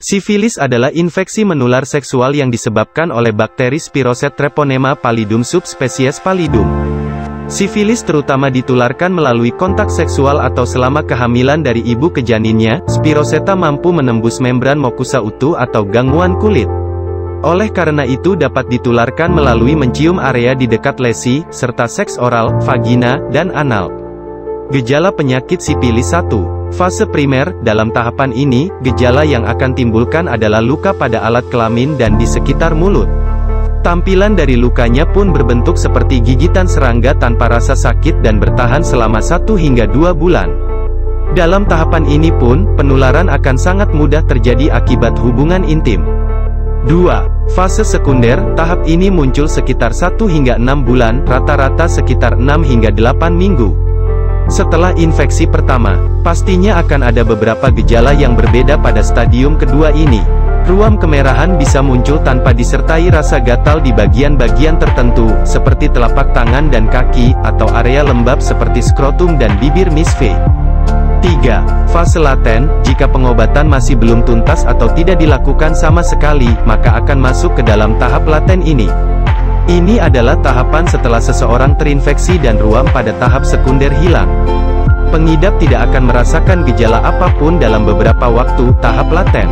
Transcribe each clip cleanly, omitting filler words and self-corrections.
Sifilis adalah infeksi menular seksual yang disebabkan oleh bakteri Spiroset treponema pallidum subspesies pallidum. Sifilis terutama ditularkan melalui kontak seksual atau selama kehamilan dari ibu ke janinnya. Spiroseta mampu menembus membran mukosa utuh atau gangguan kulit. Oleh karena itu dapat ditularkan melalui mencium area di dekat lesi, serta seks oral, vagina, dan anal. Gejala penyakit sifilis 1. Fase primer. Dalam tahapan ini, gejala yang akan timbulkan adalah luka pada alat kelamin dan di sekitar mulut. Tampilan dari lukanya pun berbentuk seperti gigitan serangga tanpa rasa sakit dan bertahan selama 1 hingga 2 bulan. Dalam tahapan ini pun, penularan akan sangat mudah terjadi akibat hubungan intim. 2. Fase sekunder. Tahap ini muncul sekitar 1 hingga 6 bulan, rata-rata sekitar 6 hingga 8 minggu. Setelah infeksi pertama, pastinya akan ada beberapa gejala yang berbeda pada stadium kedua ini. Ruam kemerahan bisa muncul tanpa disertai rasa gatal di bagian-bagian tertentu, seperti telapak tangan dan kaki, atau area lembab seperti skrotum dan bibir misve. 3. Fase laten. Jika pengobatan masih belum tuntas atau tidak dilakukan sama sekali, maka akan masuk ke dalam tahap laten ini. Ini adalah tahapan setelah seseorang terinfeksi dan ruam pada tahap sekunder hilang. Pengidap tidak akan merasakan gejala apapun dalam beberapa waktu. Tahap laten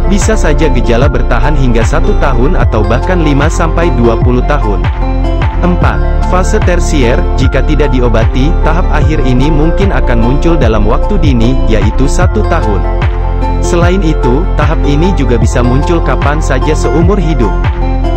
bisa saja gejala bertahan hingga 1 tahun atau bahkan 5-20 tahun. 4. Fase tersier. Jika tidak diobati, tahap akhir ini mungkin akan muncul dalam waktu dini, yaitu 1 tahun. Selain itu, tahap ini juga bisa muncul kapan saja seumur hidup.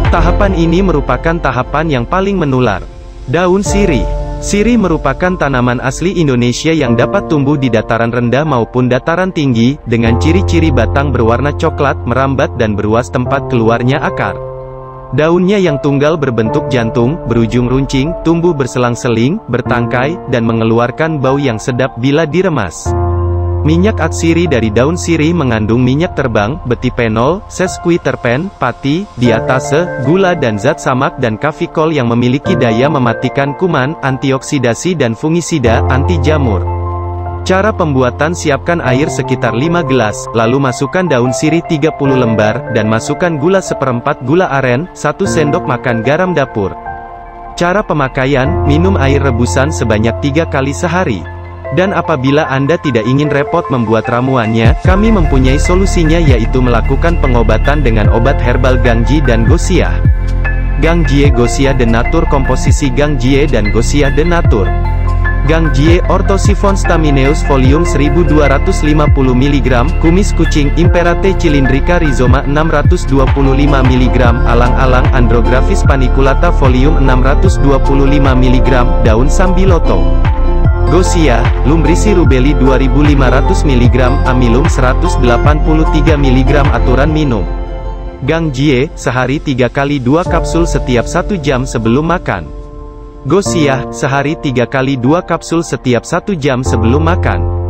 Tahapan ini merupakan tahapan yang paling menular. Daun sirih. Sirih merupakan tanaman asli Indonesia yang dapat tumbuh di dataran rendah maupun dataran tinggi, dengan ciri-ciri batang berwarna coklat, merambat dan beruas tempat keluarnya akar. Daunnya yang tunggal berbentuk jantung, berujung runcing, tumbuh berselang-seling, bertangkai, dan mengeluarkan bau yang sedap bila diremas. Minyak atsiri dari daun sirih mengandung minyak terbang, betipenol, sesquiterpen, pati, diatase, gula dan zat samak dan kafikol yang memiliki daya mematikan kuman, antioksidasi dan fungisida, anti jamur. Cara pembuatan: siapkan air sekitar 5 gelas, lalu masukkan daun sirih 30 lembar, dan masukkan gula seperempat gula aren, 1 sendok makan garam dapur. Cara pemakaian: minum air rebusan sebanyak 3 kali sehari. Dan apabila Anda tidak ingin repot membuat ramuannya, kami mempunyai solusinya, yaitu melakukan pengobatan dengan obat herbal Gangjie dan Gosia. Gangjie Gosia de Nature. Komposisi Gangjie dan Gosia de Nature. Gangjie, Orthosiphon stamineus folium 1250 mg, kumis kucing, Imperate cylindrica rhizoma 625 mg, alang-alang Andrographis paniculata folium 625 mg, daun sambiloto. Gosia, Lumbrici rubelli 2500 mg, amilum 183 mg. Aturan minum. Gangjie, sehari 3 kali 2 kapsul setiap 1 jam sebelum makan. Gosia, sehari 3 kali 2 kapsul setiap 1 jam sebelum makan.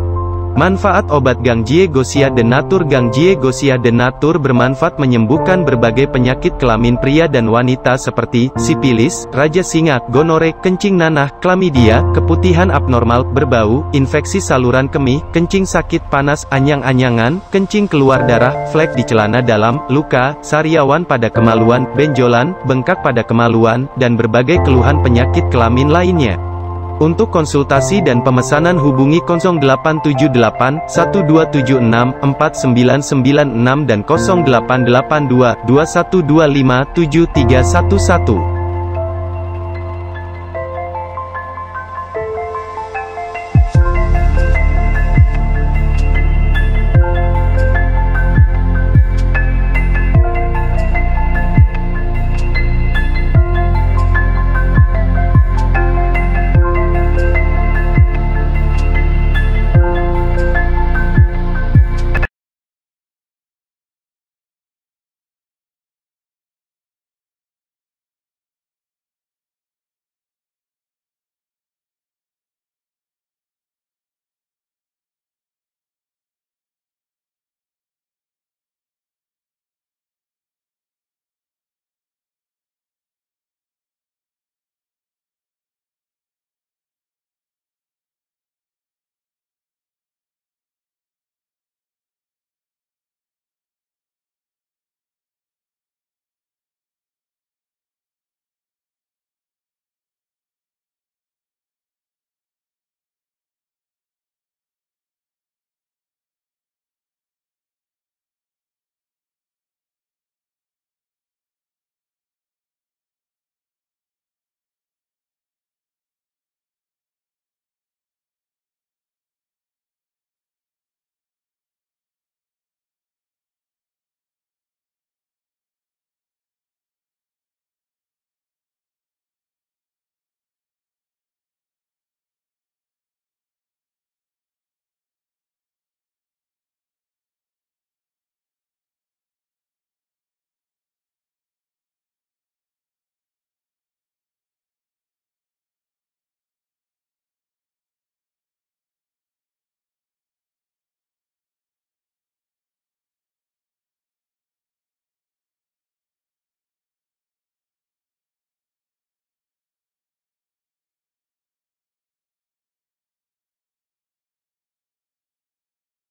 Manfaat obat Gangjie Gosia de Nature. Gangjie Gosia de Nature bermanfaat menyembuhkan berbagai penyakit kelamin pria dan wanita seperti sifilis, raja singa, gonore, kencing nanah, klamidia, keputihan abnormal, berbau, infeksi saluran kemih, kencing sakit panas, anyang-anyangan, kencing keluar darah, flek di celana dalam, luka, sariawan pada kemaluan, benjolan, bengkak pada kemaluan, dan berbagai keluhan penyakit kelamin lainnya. Untuk konsultasi dan pemesanan hubungi 0878 1276 4996 dan 0882 2125 7311.